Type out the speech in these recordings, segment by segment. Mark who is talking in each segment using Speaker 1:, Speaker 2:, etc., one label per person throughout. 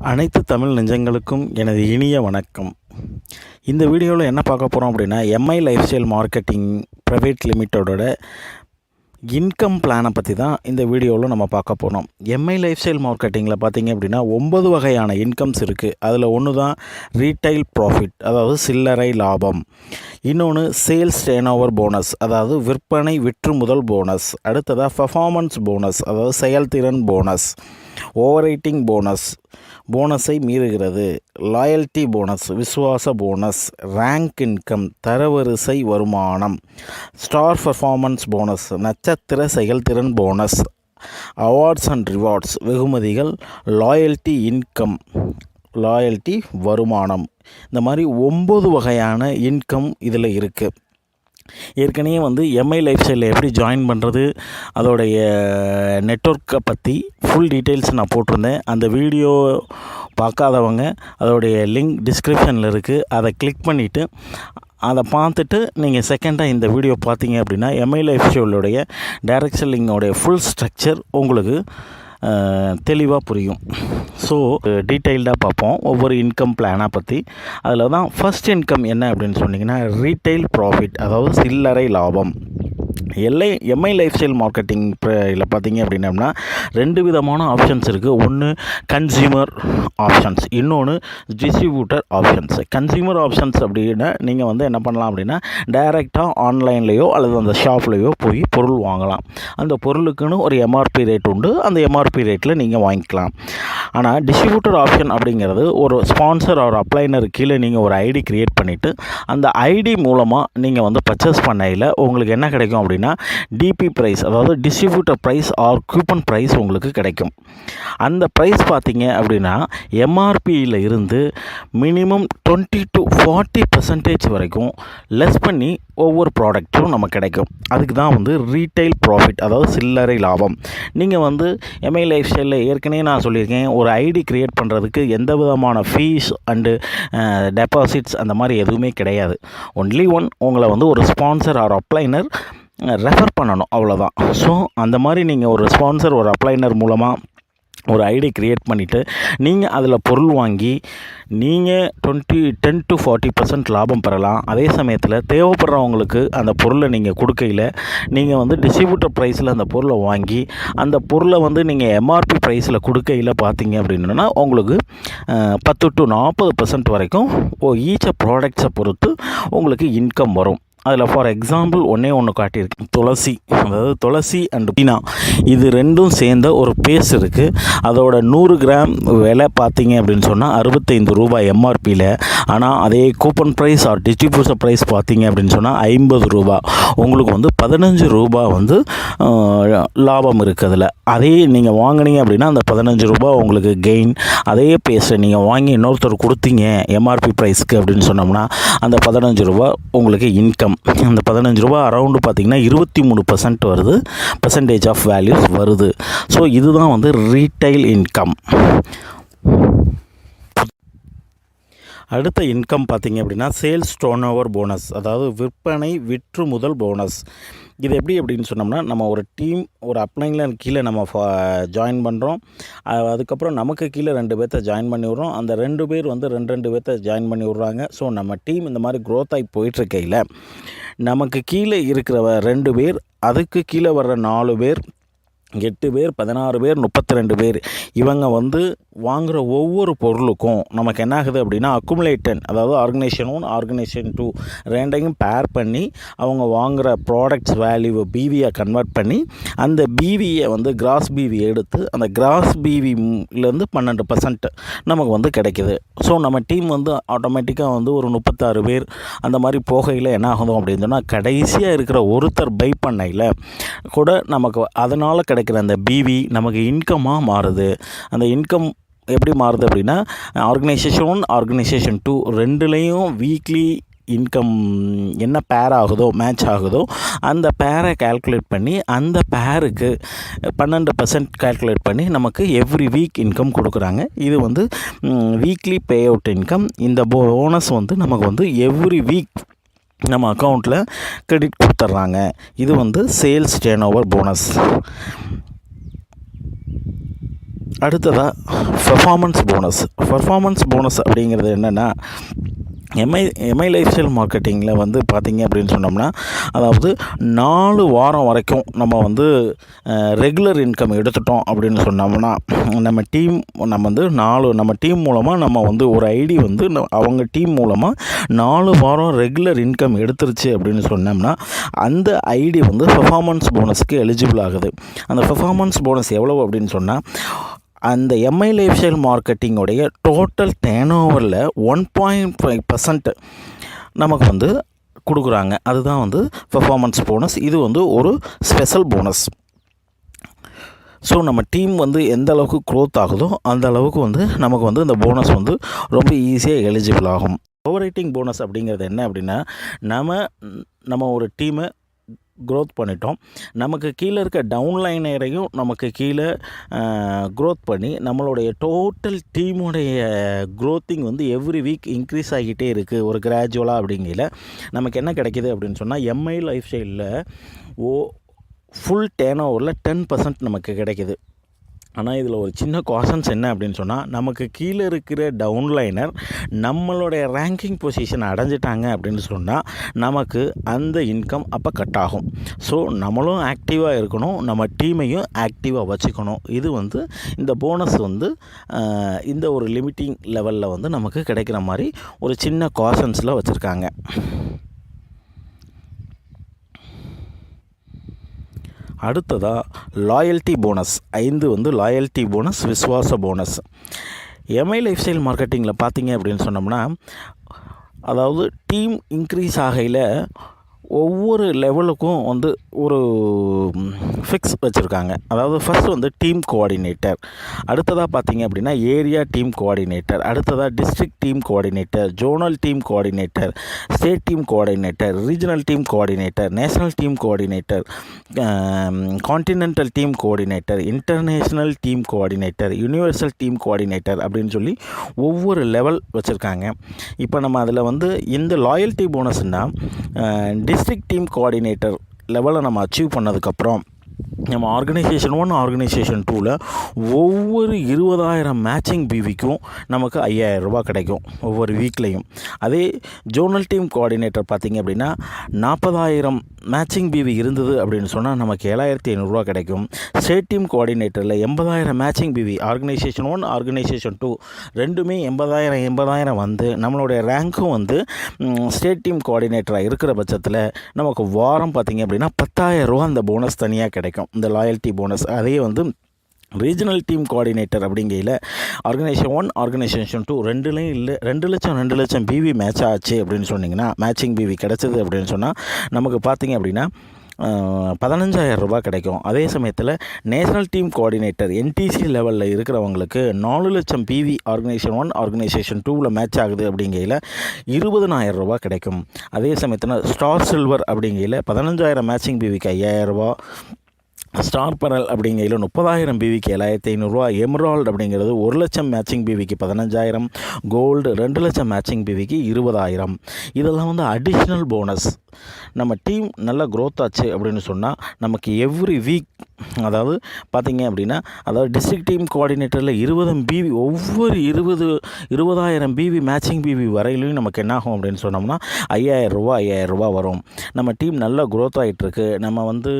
Speaker 1: அனைத்து தமிழ் நெஞ்சங்களுக்கும் எனது இனிய வணக்கம். இந்த வீடியோவில் என்ன பார்க்க போகிறோம் அப்படின்னா, MI life style marketing private லிமிட்டடோட இன்கம் பிளானை பற்றி தான் இந்த வீடியோவில் நம்ம பார்க்க போகிறோம். எம்ஐ லைஃப் ஸ்டைல் மார்க்கெட்டிங்கில் பார்த்திங்க அப்படின்னா 9 வகையான இன்கம்ஸ் இருக்குது. அதில் ஒன்று தான் ரீட்டைல் ப்ராஃபிட், அதாவது சில்லறை லாபம். இன்னொன்று சேல்ஸ் டேர்ன்ஓவர் போனஸ், அதாவது விற்பனை விற்று முதல் போனஸ். அடுத்ததாக பெர்ஃபார்மன்ஸ் போனஸ், அதாவது செயல்திறன் போனஸ். ஓவர் ரைட்டிங் போனஸ், போனஸை மீறுகிறது. லாயல்ட்டி போனஸ், விசுவாச போனஸ். ரேங்க் இன்கம், தரவரிசை வருமானம். ஸ்டார் பெர்ஃபார்மன்ஸ் போனஸ், நட்சத்திர செயல்திறன் போனஸ். அவார்ட்ஸ் அண்ட் ரிவார்ட்ஸ், வெகுமதிகள். லாயல்ட்டி இன்கம், லாயல்ட்டி வருமானம். இந்த மாதிரி 9 வகையான இன்கம் இதில் இருக்குது. ஏற்கனவே எம்ஐ லைஃப் ஸ்டைலில் எப்படி ஜாயின் பண்ணுறது, அதோடைய நெட்வொர்க்கை பற்றி ஃபுல் டீட்டெயில்ஸ் நான் போட்டிருந்தேன். அந்த வீடியோ பார்க்காதவங்க அதோடைய லிங்க் டிஸ்கிரிப்ஷனில் இருக்குது. அதை கிளிக் பண்ணிவிட்டு அதை பார்த்துட்டு நீங்கள் செகண்டாக இந்த வீடியோ பார்த்தீங்க அப்படின்னா எம்ஐ லைஃப் ஸ்டைலுடைய டைரக்ட் செல்லிங்கோடைய ஃபுல் ஸ்ட்ரக்சர் உங்களுக்கு தெளிவாக புரியும். ஸோ டீட்டெயில்டாக பார்ப்போம் ஒவ்வொரு இன்கம் பிளானை பற்றி. அதில் தான் ஃபஸ்ட் இன்கம் என்ன அப்படின்னு சொன்னிங்கன்னா ரீட்டைல் ப்ராஃபிட், அதாவது சில்லறை லாபம். எம்ஐ லைஃப் ஸ்டைல் மார்க்கெட்டிங் இதில் பார்த்தீங்க அப்படின்னம்னா 2 விதமான ஆப்ஷன்ஸ் இருக்குது. ஒன்று கன்சியூமர் ஆப்ஷன்ஸ், இன்னொன்று டிஸ்ட்ரிபியூட்டர் ஆப்ஷன்ஸ். கன்சியூமர் ஆப்ஷன்ஸ் அப்படின்னா நீங்கள் என்ன பண்ணலாம் அப்படின்னா டைரெக்டாக ஆன்லைன்லேயோ அல்லது அந்த ஷாப்லேயோ போய் பொருள் வாங்கலாம். அந்த பொருளுக்குன்னு ஒரு எம்ஆர்பி ரேட் உண்டு, அந்த எம்ஆர்பி ரேட்டில் நீங்கள் வாங்கிக்கலாம். ஆனால் டிஸ்ட்ரிபியூட்டர் ஆப்ஷன் அப்படிங்கிறது ஒரு ஸ்பான்சர் ஒரு அப்ளைனர் கீழே நீங்கள் ஒரு ஐடி க்ரியேட் பண்ணிவிட்டு அந்த ஐடி மூலமாக நீங்கள் பர்ச்சேஸ் பண்ணையில் உங்களுக்கு என்ன கிடைக்கும் அப்படின்னா டிபி ப்ரைஸ், அதாவது distributor price or coupon price உங்களுக்கு கிடைக்கும். அந்த ப்ரைஸ் பார்த்தீங்க அப்படின்னா எம்ஆர்பியில் இருந்து மினிமம் 20 to 40% வரைக்கும் லெஸ் பண்ணி ஒவ்வொரு ப்ராடக்ட்டும் நமக்கு கிடைக்கும். அதுக்கு தான் ரீட்டைல் ப்ராஃபிட், அதாவது சில்லறை லாபம். நீங்கள் எம்ஐ லைஃப் ஸ்டைலில் ஏற்கனவே நான் சொல்லியிருக்கேன், ஒரு ஐடி க்ரியேட் பண்ணுறதுக்கு எந்த விதமான ஃபீஸ் அண்டு டெபாசிட்ஸ் அந்த மாதிரி எதுவுமே கிடையாது. ஒன்லி உங்களை ஒரு ஸ்பான்சர் ஆர் அப்ளைனர் ரெஃபர் பண்ணணும், அவ்வளோதான். ஸோ அந்த மாதிரி நீங்கள் ஒரு ஸ்பான்சர் ஒரு அப்ளைனர் மூலமாக ஒரு ஐடி க்ரியேட் பண்ணிவிட்டு நீங்கள் அதில் பொருள் வாங்கி நீங்கள் 10 to 40% லாபம் பெறலாம். அதே சமயத்தில் தேவைப்படுறவங்களுக்கு அந்த பொருளை நீங்கள் கொடுக்கையில் நீங்கள் டிஸ்ட்ரிபியூட்டர் ப்ரைஸில் அந்த பொருளை வாங்கி அந்த பொருளை நீங்கள் எம்ஆர்பி ப்ரைஸில் கொடுக்கையில் பார்த்தீங்க அப்படின்னா உங்களுக்கு 10 to 40% வரைக்கும் ஈச்ச ப்ராடக்ட்ஸை பொறுத்து உங்களுக்கு இன்கம் வரும். அதில் ஃபார் எக்ஸாம்பிள் ஒன்று காட்டியிருக்கு. துளசி, அதாவது துளசி அண்ட் புதினா, இது ரெண்டும் சேர்ந்த ஒரு பேஸ்ட் இருக்குது. அதோட 100 கிராம் விலை பார்த்தீங்க அப்படின்னு சொன்னால் 65 ரூபாய் எம்ஆர்பியில். ஆனால் அதே coupon price or distributor price பார்த்தீங்க அப்படின்னு சொன்னால் 50 ரூபா. உங்களுக்கு 15 ரூபா லாபம் இருக்குது அதில். அதே நீங்கள் வாங்கினீங்க அப்படின்னா அந்த 15 ரூபா உங்களுக்கு கெயின். அதே பேஸ்ட்டை நீங்கள் வாங்கி இன்னொருத்தர் கொடுத்தீங்க எம்ஆர்பி ப்ரைஸ்க்கு அப்படின்னு சொன்னோம்னா அந்த 15 ரூபா உங்களுக்கு இன்கம். அந்த 15 ரூபா அரௌண்டு பார்த்திங்கன்னா 23% வருது, பர்சன்டேஜ் ஆஃப் வேல்யூஸ் வருது. ஸோ இதுதான் ரீட்டைல் இன்கம். அடுத்த இன்கம் பார்த்திங்க அப்படின்னா சேல்ஸ் டர்ன்ஓவர் போனஸ், அதாவது விற்பனை விற்று முதல் போனஸ். இது எப்படி அப்படின்னு சொன்னோம்னா, நம்ம ஒரு டீம் ஒரு அப்ளைனர் கீழே நம்ம ஜாயின் பண்ணுறோம். அதுக்கப்புறம் நமக்கு கீழே 2 பேர்த்த ஜாயின் பண்ணி விட்றோம். அந்த 2 பேர் 2 பேர்த்த ஜாயின் பண்ணி விட்றாங்க. ஸோ நம்ம டீம் இந்த மாதிரி க்ரோத் ஆகி போயிட்டுருக்கையில் நமக்கு கீழே இருக்கிற 2 பேர், அதுக்கு கீழே வர்ற 4 பேர், 8 பேர், 16 பேர், 32 பேர், இவங்க வாங்குகிற ஒவ்வொரு பொருளுக்கும் நமக்கு என்ன ஆகுது அப்படின்னா அக்குமுலேட்டன், அதாவது ஆர்கனைசேஷன் 1 ஆர்கனைசேஷன் 2 ரெண்டையும் பேர் பண்ணி அவங்க வாங்குகிற ப்ராடக்ட்ஸ் வேல்யூவை பிவியை கன்வெர்ட் பண்ணி அந்த பிவியை கிராஸ் பிவி எடுத்து அந்த கிராஸ் பிவிலேருந்து 12% நமக்கு கிடைக்கிது. ஸோ நம்ம டீம் ஆட்டோமேட்டிக்காக ஒரு 36 பேர் அந்த மாதிரி போகையில் என்ன ஆகுதும் அப்படின்னு சொன்னால் கடைசியாக இருக்கிற ஒருத்தர் பை பண்ணையில் கூட நமக்கு அதனால் கிடைக்கிற அந்த பிவி நமக்கு இன்கமாக மாறுது. அந்த இன்கம் எப்படி மாறுது அப்படின்னா ஆர்கனைசேஷன் 1 ஆர்கனைசேஷன் 2 ரெண்டுலேயும் வீக்லி இன்கம் என்ன பேர் ஆகுதோ மேட்ச் ஆகுதோ அந்த பேரை கால்குலேட் பண்ணி அந்த பேருக்கு 12% கால்குலேட் பண்ணி நமக்கு எவ்ரி வீக் இன்கம் கொடுக்குறாங்க. இது வீக்லி பே அவுட் இன்கம். இந்த போனஸ் நமக்கு எவ்ரி வீக் நம்ம அக்கௌண்ட்டில் கிரெடிட் கொடுத்துட்றாங்க. இது சேல்ஸ் டர்ன்ஓவர் போனஸ். அடுத்ததாக பெர்ஃபார்மன்ஸ் போனஸ் அப்படிங்கிறது என்னென்னா எம்ஐ லைஃப் ஸ்டைல் மார்க்கெட்டிங்கில் வந்து பார்த்திங்க அப்படின்னு சொன்னோம்னா, அதாவது 4 வாரம் வரைக்கும் நம்ம வந்து ரெகுலர் இன்கம் எடுத்துட்டோம் அப்படின்னு சொன்னோம்னா, நம்ம டீம் மூலமாக நம்ம வந்து ஒரு ஐடி வந்து அவங்க டீம் மூலமாக 4 வாரம் ரெகுலர் இன்கம் எடுத்துருச்சு அப்படின்னு சொன்னோம்னா, அந்த ஐடி வந்து பெர்ஃபார்மன்ஸ் போனஸுக்கு எலிஜிபிள் ஆகுது. அந்த பெர்ஃபார்மன்ஸ் போனஸ் எவ்வளவு அப்படின்னு சொன்னால், அந்த எம்ஐ லைஃப் ஸ்டைல் மார்க்கெட்டிங்கோடைய டோட்டல் டர்னோவரில் 1.5% நமக்கு வந்து கொடுக்குறாங்க. அதுதான் வந்து பெர்ஃபார்மன்ஸ் போனஸ். இது வந்து ஒரு ஸ்பெஷல் போனஸ். ஸோ நம்ம டீம் வந்து எந்த அளவுக்கு க்ரோத் ஆகுதோ அந்த அளவுக்கு வந்து நமக்கு வந்து இந்த போனஸ் வந்து ரொம்ப ஈஸியாக எலிஜிபிள் ஆகும். ஓவர் ரைட்டிங் போனஸ் அப்படிங்கிறது என்ன அப்படின்னா, நம்ம ஒரு டீமை க்ரோத் பண்ணிட்டோம். நமக்கு கீழே இருக்க டவுன்லைனரையும் நமக்கு கீழே க்ரோத் பண்ணி நம்மளுடைய டோட்டல் டீமுடைய க்ரோத்திங் வந்து எவ்ரி வீக் இன்க்ரீஸ் ஆகிட்டே இருக்குது ஒரு கிராஜுவலாக. அப்படிங்கையில் நமக்கு என்ன கிடைக்கிது அப்படின்னு சொன்னால், எம்ஐ லைஃப் ஸ்டைலில் ஃபுல் டர்னோவரில் 10% நமக்கு கிடைக்கிது. ஆனால் இதில் ஒரு சின்ன காஷன்ஸ் என்ன அப்படின்னு சொன்னால், நமக்கு கீழே இருக்கிற டவுன்லைனர் நம்மளுடைய ரேங்கிங் பொசிஷன் அடைஞ்சிட்டாங்க அப்படின்னு சொன்னால் நமக்கு அந்த இன்கம் அப்போ கட் ஆகும். ஸோ நம்மளும் ஆக்டிவாக இருக்கணும், நம்ம டீமையும் ஆக்டிவாக வச்சுக்கணும். இது வந்து இந்த போனஸ் வந்து இந்த ஒரு லிமிட்டிங் லெவலில் வந்து நமக்கு கிடைக்கிற மாதிரி ஒரு சின்ன காஷன்ஸில் வச்சுருக்காங்க. அடுத்ததாக லாயல்ட்டி போனஸ் 5 வந்து லாயல்ட்டி போனஸ், விஸ்வாச போனஸ். எம்ஐ லைஃப் ஸ்டைல் மார்க்கெட்டிங்கில் பார்த்தீங்க அப்படின்னு சொன்னோம்னா, அதாவது டீம் இன்க்ரீஸ் ஆகையில் ஒவ்வொரு லெவலுக்கும் வந்து ஒரு ஃபிக்ஸ் வச்சுருக்காங்க. அதாவது ஃபஸ்ட்டு வந்து டீம் கோஆர்டினேட்டர், அடுத்ததாக பார்த்தீங்க அப்படின்னா ஏரியா டீம் கோஆர்டினேட்டர், அடுத்ததாக district team coordinator, zonal team coordinator, state team coordinator, regional team coordinator, national team coordinator, continental team coordinator, international team coordinator, universal team coordinator அப்படின்னு சொல்லி ஒவ்வொரு லெவல் வச்சுருக்காங்க. இப்போ நம்ம அதில் வந்து இந்த லாயல்ட்டி போனஸ்னால் டிஸ்ட்ரிக்ட் டீம் கோஆர்டினேட்டர் லெவலை நம்ம அச்சீவ் பண்ணதுக்கப்புறம் நம்ம ஆர்கனைசேஷன் 1 ஆர்கனைசேஷன் 2ல் ஒவ்வொரு 20,000 மேட்சிங் பிவிக்கும் நமக்கு 5,000 ரூபா கிடைக்கும் ஒவ்வொரு வீக்லேயும். அதே ஜோனல் டீம் கோஆர்டினேட்டர் பார்த்திங்க அப்படின்னா 40,000 மேட்சிங் பிவி இருந்தது அப்படின்னு சொன்னால் நமக்கு 7,500 கிடைக்கும். ஸ்டேட் டீம் கோஆர்டினேட்டரில் 80,000 மேட்சிங் பிவி, ஆர்கனைசேஷன் 1 ஆர்கனைசேஷன் 2 ரெண்டுமே 80,000 வந்து நம்மளுடைய ரேங்க்கும் வந்து ஸ்டேட் டீம் கோஆர்டினேட்டராக இருக்கிற பட்சத்தில் நமக்கு வாரம் பார்த்திங்க அப்படின்னா 10,000 ரூபா அந்த போனஸ் தனியாக கிடைக்கும், இந்த லாயல்ட்டி போனஸ். அதே வந்து ரீஜனல் டீம் கோஆர்டினேட்டர் அப்படிங்கையில் ஆர்கனைசேஷன் 1 ஆர்கனைசேஷன் 2 ரெண்டுலேயும் இல்லை 2 லட்சம் பிவி மேட்ச் ஆச்சு அப்படின்னு சொன்னிங்கன்னா, மேட்சிங் பிவி கிடச்சிது அப்படின்னு சொன்னால் நமக்கு பார்த்திங்க அப்படின்னா 15,000 ரூபா கிடைக்கும். அதே சமயத்தில் நேஷனல் டீம் கோஆர்டினேட்டர் என்டிசி லெவலில் இருக்கிறவங்களுக்கு 4 லட்சம் பிவி ஆர்கனைசேஷன் 1 ஆர்கனைசேஷன் 2ல் மேட்ச் ஆகுது அப்படிங்கையில் 20,000 ரூபா கிடைக்கும். அதே சமயத்தில் ஸ்டார் சில்வர் அப்படிங்கையில் 15,000 மேட்சிங் பிவிக்கு 5,000 ரூபா, ஸ்டார் பரல் அப்படிங்கையில் 30,000 பிவிக்கு 7,500 ரூபா, எமரால்டு அப்படிங்கிறது 1 லட்சம் மேட்சிங் பிவிக்கு 15,000, கோல்டு 2 லட்சம் மேட்சிங் பிவிக்கு 20,000. இதெல்லாம் வந்து அடிஷ்னல் போனஸ். நம்ம டீம் நல்லா க்ரோத் ஆச்சு அப்படின்னு சொன்னால் நமக்கு எவ்ரி வீக், அதாவது பார்த்திங்க அப்படின்னா, அதாவது டிஸ்ட்ரிக்ட் டீம் கோஆர்டினேட்டரில் 20 பிவி, ஒவ்வொரு 20,000 பிவி மேட்சிங் பிவி வரையிலையும் நமக்கு என்ன ஆகும் அப்படின்னு சொன்னோம்னா 5,000 ரூபா வரும். நம்ம டீம் நல்லா க்ரோத் ஆகிட்டுருக்கு. நம்ம வந்து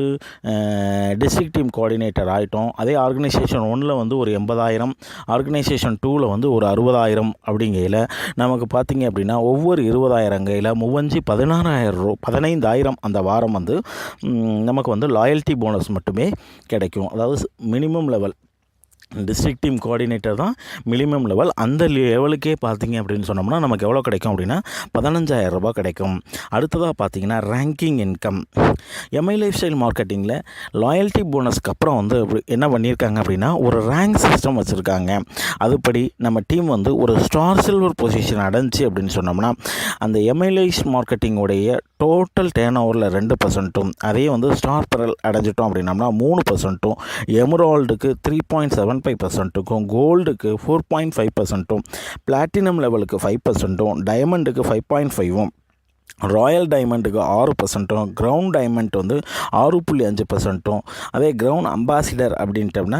Speaker 1: டிஸ்ட்ரிக்ட் டீம் கோஆர்டினேட்டர் ஆகிட்டோம். அதே ஆர்கனைசேஷன் 1ல் வந்து ஒரு 80,000, ஆர்கனைசேஷன் 2ல் வந்து ஒரு 60,000 அப்படிங்கையில் நமக்கு பார்த்திங்க அப்படின்னா ஒவ்வொரு 20,000 கையில் 15,000 அந்த வாரம் வந்து நமக்கு வந்து லாயல்ட்டி போனஸ் மட்டுமே கிடைக்கும். அதாவது minimum level district team coordinator தான் மினிமம் லெவல். அந்த லெவலுக்கே பார்த்திங்க அப்படின்னு சொன்னோம்னா நமக்கு எவ்வளோ கிடைக்கும் அப்படின்னா 15,000 ரூபா கிடைக்கும். அடுத்ததாக பார்த்திங்கன்னா ranking income. MI life style மார்க்கெட்டிங்கில் லாயல்ட்டி போனஸ்க்கு அப்புறம் வந்து என்ன பண்ணியிருக்காங்க அப்படின்னா ஒரு ரேங்க் சிஸ்டம் வச்சுருக்காங்க. அதுபடி நம்ம டீம் வந்து ஒரு ஸ்டார் சில்வர் பொசிஷன் அடைஞ்சி அப்படின்னு சொன்னோம்னா அந்த எம்ஐ லைஃப் மார்க்கெட்டிங்கோடைய டோட்டல் டர்னோவரில் 2%, அதே வந்து ஸ்டார் பரல் அடைஞ்சிட்டோம் அப்படின்னம்னா 3%, எமரால்டுக்கு 3.75%, கோல்டுக்கு 4.5%, பிளாட்டினம் லெவலுக்கு 5%, டைமண்டுக்கு 5.5%, ராயல் டைமண்டுக்கு 6%, கிரவுண்ட் டைமண்ட் வந்து 6.5%, அதே கிரவுண்ட் அம்பாசிடர் அப்படின்ட்டோம்னா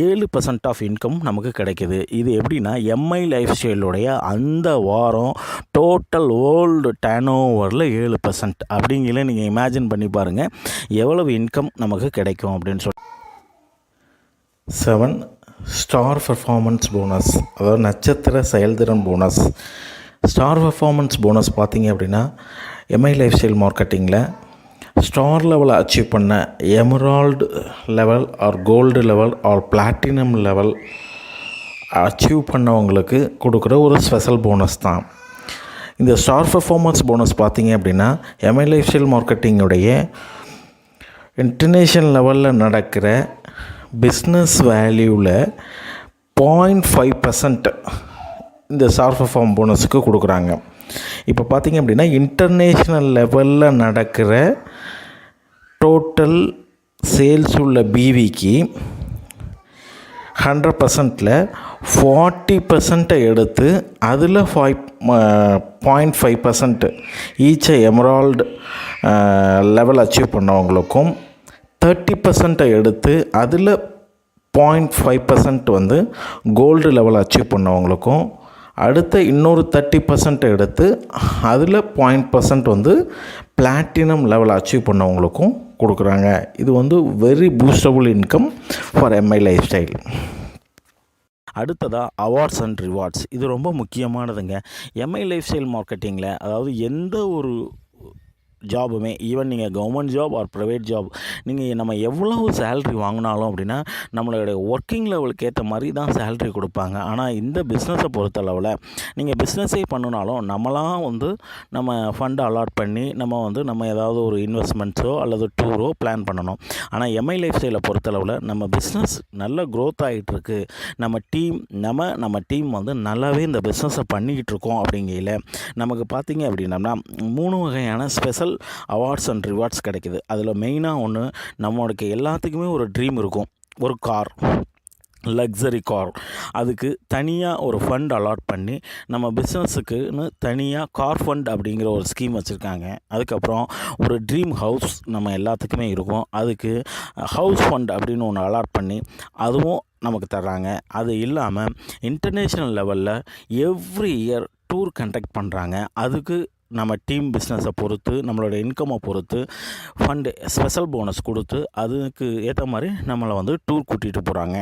Speaker 1: 7% ஆஃப் இன்கம் நமக்கு கிடைக்கிது. இது எப்படின்னா எம்ஐ லைஃப் ஸ்டைலுடைய அந்த வாரம் டோட்டல் வேர்ல்டு டர்ன் ஓவரில் 7% அப்படிங்கிற நீங்கள் இமேஜின் பண்ணி பாருங்கள் எவ்வளவு இன்கம் நமக்கு கிடைக்கும் அப்படின்னு சொல்லி. 7 ஸ்டார் பர்ஃபார்மன்ஸ் போனஸ், அதாவது நட்சத்திர செயல்திறன் போனஸ். ஸ்டார் பர்ஃபார்மன்ஸ் போனஸ் பார்த்திங்க அப்படின்னா எம்ஐ லைஃப் ஸ்டைல் மார்க்கெட்டிங்கில் ஸ்டார் லெவலை அச்சீவ் பண்ண emerald level or gold level or platinum level achieve பண்ணவங்களுக்கு கொடுக்குற ஒரு ஸ்பெஷல் போனஸ் தான் இந்த ஸ்டார் பர்ஃபார்மன்ஸ் போனஸ். பார்த்திங்க அப்படின்னா எம்ஐ லைஃப் ஸ்டைல் மார்க்கெட்டிங்குடைய இன்டர்நேஷ்னல் லெவலில் நடக்கிற பிஸ்னஸ் வேல்யூவில் 0.5% இந்த ஸ்டார் பர்ஃபார்ம் போனஸுக்கு கொடுக்குறாங்க. இப்போ பார்த்திங்க அப்படின்னா இன்டர்நேஷ்னல் லெவலில் நடக்கிற டோட்டல் சேல்ஸ் உள்ள பிவிக்கு 100%ல் 40% எடுத்து அதில் 0.5% ஈச் எமரால்டு லெவல் அச்சீவ் பண்ணவங்களுக்கும் 30% எடுத்து அதில் 0.5% வந்து கோல்டு லெவல் அச்சீவ் பண்ணவங்களுக்கும் அடுத்த இன்னொரு 30% எடுத்து அதில் 0.5% வந்து பிளாட்டினம் லெவல் அச்சீவ் பண்ணவங்களுக்கும் கொடுக்குறாங்க. இது வந்து very boostable income for MI life style. அடுத்ததாக அவார்ட்ஸ் அண்ட் ரிவார்ட்ஸ். இது ரொம்ப முக்கியமானதுங்க எம்ஐ லைஃப் ஸ்டைல் மார்க்கெட்டிங்கில். அதாவது எந்த ஒரு ஜாபுமே, ஈவன் நீங்கள் government job or private job, நீங்கள் நம்ம எவ்வளவு சேல்ரி வாங்கினாலும் அப்படின்னா நம்மளுடைய ஒர்க்கிங் லெவலுக்கு ஏற்ற மாதிரி தான் சேல்ரி கொடுப்பாங்க. ஆனால் இந்த பிஸ்னஸை பொறுத்தளவில் நீங்கள் பிஸ்னஸே பண்ணினாலும் நம்மளாம் வந்து நம்ம ஃபண்டை அலாட் பண்ணி நம்ம ஏதாவது ஒரு இன்வெஸ்ட்மெண்ட்ஸோ அல்லது டூரோ பிளான் பண்ணணும். ஆனால் எம்ஐ லைஃப் ஸ்டைலை பொறுத்தளவில் நம்ம பிஸ்னஸ் நல்ல க்ரோத் ஆகிட்டுருக்கு, நம்ம டீம் வந்து நல்லாவே இந்த பிஸ்னஸை பண்ணிக்கிட்டு இருக்கோம். அப்படிங்கையில் நமக்கு பார்த்திங்க அப்படின்னம்னா 3 வகையான ஸ்பெஷல் அவார்ட்ஸ் அண்ட் ரிவார்ட்ஸ் கிடைக்குது. அதில் மெயினாக ஒன்று, நம்மளுக்கு எல்லாத்துக்குமே ஒரு ட்ரீம் இருக்கும், ஒரு கார், லக்ஸரி கார். அதுக்கு தனியாக ஒரு ஃபண்ட் அலாட் பண்ணி நம்ம பிஸ்னஸுக்குன்னு தனியாக கார் ஃபண்ட் அப்படிங்கிற ஒரு ஸ்கீம் வச்சுருக்காங்க. அதுக்கப்புறம் ஒரு ட்ரீம் ஹவுஸ் நம்ம எல்லாத்துக்குமே இருக்கும், அதுக்கு ஹவுஸ் ஃபண்ட் அப்படின்னு ஒன்று அலாட் பண்ணி அதுவும் நமக்கு தர்றாங்க. அது இல்லாமல் இன்டர்நேஷ்னல் லெவலில் எவ்ரி இயர் டூர் கண்டக்ட் பண்ணுறாங்க. அதுக்கு நம்ம டீம் பிஸ்னஸை பொறுத்து நம்மளோட இன்கம்மை பொறுத்து ஃபண்டு ஸ்பெஷல் போனஸ் கொடுத்து அதுக்கு ஏற்ற மாதிரி நம்மளை வந்து டூர் கூட்டிகிட்டு போகிறாங்க.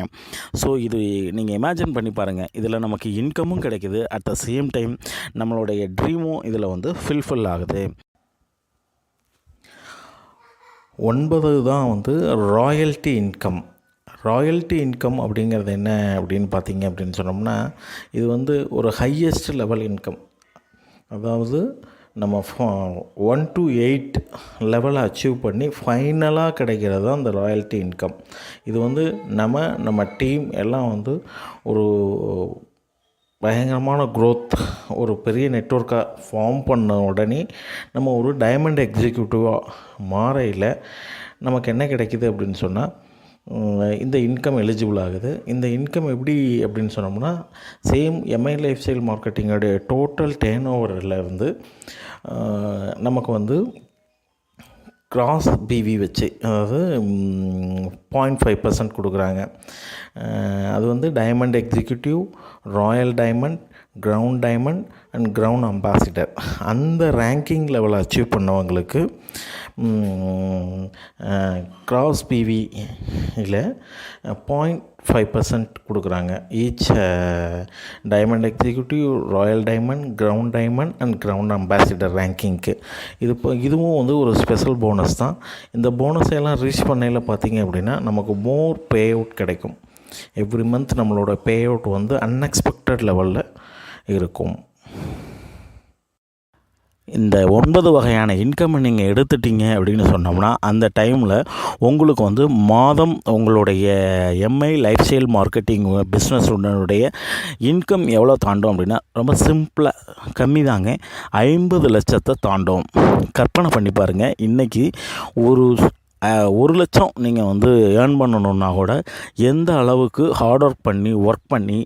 Speaker 1: ஸோ இது நீங்கள் இமேஜின் பண்ணி பாருங்கள், இதில் நமக்கு இன்கமும் கிடைக்குது, அட் த சேம் டைம் நம்மளுடைய ட்ரீமும் இதில் வந்து ஃபில்ஃபில் ஆகுது. 9 தான் வந்து ராயல்ட்டி இன்கம். ராயல்ட்டி இன்கம் அப்படிங்கிறது என்ன அப்படின்னு பார்த்தீங்க அப்படின்னு சொன்னோம்னா, இது வந்து ஒரு ஹையஸ்ட் லெவல் இன்கம். அதாவது நம்ம 1 to 8 லெவலை அச்சீவ் பண்ணி ஃபைனலாக கிடைக்கிறது தான் இந்த ராயல்ட்டி இன்கம். இது வந்து நம்ம டீம் எல்லாம் வந்து ஒரு பயங்கரமான க்ரோத், ஒரு பெரிய நெட்வொர்க்காக ஃபார்ம் பண்ண உடனே நம்ம ஒரு டைமண்ட் எக்ஸிக்யூட்டிவாக மாறையில் நமக்கு என்ன கிடைக்கிது அப்படின்னு சொன்னால் இந்த இன்கம் எலிஜிபிள் ஆகுது. இந்த இன்கம் எப்படி அப்படின்னு சொன்னோம்னா, சேம் எம்ஐ லைஃப் ஸ்டைல் மார்க்கெட்டிங்கோடைய டோட்டல் டர்ன் ஓவரில் இருந்து நமக்கு வந்து கிராஸ் பிவி வச்சு, அதாவது 0.5% கொடுக்குறாங்க. அது வந்து diamond executive, royal diamond, ground diamond and ground ambassador அந்த ரேங்கிங் லெவலை அச்சீவ் பண்ணவங்களுக்கு கிராஸ் பிவியில் 0.5% கொடுக்குறாங்க. Each diamond executive, royal diamond, ground diamond and ground ambassador ரேங்கிங்க்கு. இதுவும் வந்து ஒரு ஸ்பெஷல் போனஸ் தான். இந்த போனஸ் எல்லாம் ரீச் பண்ணையில் பார்த்திங்க அப்படின்னா நமக்கு மோர் பே அவுட் கிடைக்கும். எவ்ரி மந்த் நம்மளோட பே அவுட் வந்து அன்எக்ஸ்பெக்டட் லெவலில் இருக்கும். இந்த 9 வகையான இன்கம் நீங்கள் எடுத்துட்டீங்க அப்படின்னு சொன்னோம்னா, அந்த டைமில் உங்களுக்கு வந்து மாதம் உங்களுடைய Mi life style marketing business உடைய இன்கம் எவ்வளோ தாண்டும் அப்படின்னா, ரொம்ப சிம்பிளாக கம்மி தாங்க, 50 லட்சத்தை தாண்டும். கற்பனை பண்ணி பாருங்கள், இன்றைக்கி ஒரு ஒரு லட்சம் நீங்கள் வந்து ஏர்ன் பண்ணணுன்னா கூட எந்த அளவுக்கு ஹார்ட் ஒர்க் பண்ணி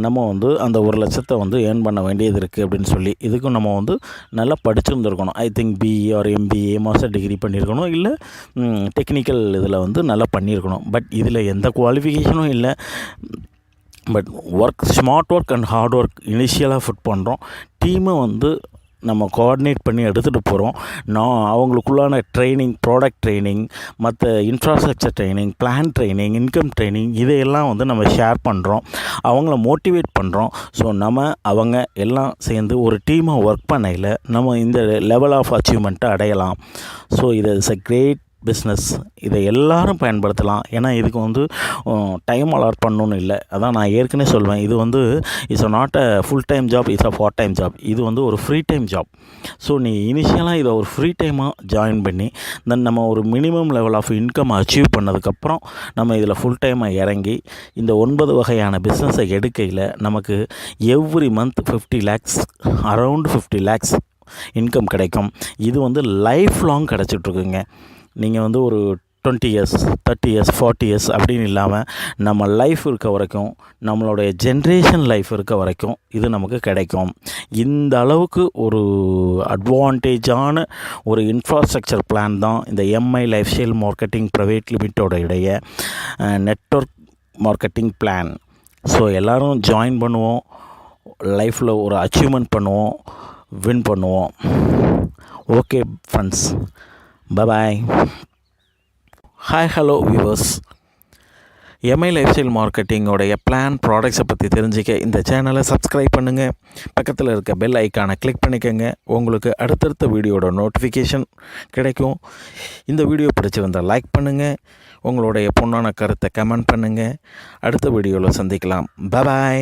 Speaker 1: நம்ம வந்து அந்த ஒரு லட்சத்தை வந்து ஏர்ன் பண்ண வேண்டியது இருக்குது அப்படின்னு சொல்லி இதுக்கும் நம்ம வந்து நல்லா படிச்சிருந்துருக்கணும். I think BE or MBA master degree பண்ணியிருக்கணும், இல்லை டெக்னிக்கல் இதில் வந்து நல்லா பண்ணியிருக்கணும். பட் இதில் எந்த குவாலிஃபிகேஷனும் இல்லை. But smart work and hard work இனிஷியலாக புட் பண்ணுறோம். டீமை வந்து நம்ம கோஆர்டினேட் பண்ணி எடுத்துகிட்டு போகிறோம். அவங்களுக்குள்ளான ட்ரைனிங், ப்ராடக்ட் ட்ரைனிங், மற்ற infrastructure training, plan training, income training, இதையெல்லாம் வந்து நம்ம ஷேர் பண்ணுறோம், அவங்கள மோட்டிவேட் பண்ணுறோம். ஸோ அவங்க எல்லாம் சேர்ந்து ஒரு டீமாக ஒர்க் பண்ணையில் நம்ம இந்த லெவல் ஆஃப் அச்சீவ்மெண்ட்டை அடையலாம். ஸோ இது இஸ் அ கிரேட் பிஸ்னஸ். இதை எல்லாரும் பயன்படுத்தலாம். ஏன்னா இதுக்கு வந்து டைம் அலாட் பண்ணணுன்னு இல்லை. அதான் நான் ஏற்கனவே சொல்வேன், இது வந்து it's not a full time job, it's a part time job. இது வந்து ஒரு ஃப்ரீ டைம் ஜாப். ஸோ நீ இனிஷியலாக இதை ஒரு ஃப்ரீ டைமாக ஜாயின் பண்ணி தென் நம்ம ஒரு minimum level of income achieve பண்ணதுக்கப்புறம் நம்ம இதில் ஃபுல் டைமாக இறங்கி இந்த 9 வகையான பிஸ்னஸை எடுக்கையில் நமக்கு every month 50 lakhs, around 50 lakhs income கிடைக்கும். இது வந்து லைஃப் லாங் கிடச்சிட்ருக்குங்க. நீங்கள் வந்து ஒரு 20 years, 30 years, 40 years அப்படின்னு இல்லாமல் நம்ம லைஃப் இருக்க வரைக்கும், நம்மளுடைய ஜென்ரேஷன் லைஃப் இருக்க வரைக்கும் இது நமக்கு கிடைக்கும். இந்த அளவுக்கு ஒரு அட்வான்டேஜான ஒரு இன்ஃப்ராஸ்ட்ரக்சர் பிளான் தான் இந்த MI life style marketing private லிமிட்டோடைய நெட்வொர்க் மார்க்கெட்டிங் பிளான். ஸோ எல்லோரும் ஜாயின் பண்ணுவோம், லைஃப்பில் ஒரு அச்சீவ்மெண்ட் பண்ணுவோம், வின் பண்ணுவோம். Okay friends, bye. Hi, hello viewers. MI life style மார்க்கெட்டிங்கோடைய பிளான், ப்ராடக்ட்ஸை பற்றி தெரிஞ்சுக்க இந்த சேனலை சப்ஸ்கிரைப் பண்ணுங்கள். பக்கத்தில் இருக்க பெல் ஐக்கானை கிளிக் பண்ணிக்கோங்க. உங்களுக்கு அடுத்தடுத்த வீடியோட நோட்டிஃபிகேஷன் கிடைக்கும். இந்த வீடியோ பிடிச்சிருந்தால் லைக் பண்ணுங்கள். உங்களுடைய பொண்ணான கருத்தை கமெண்ட் பண்ணுங்கள். அடுத்த வீடியோவில் சந்திக்கலாம். பை.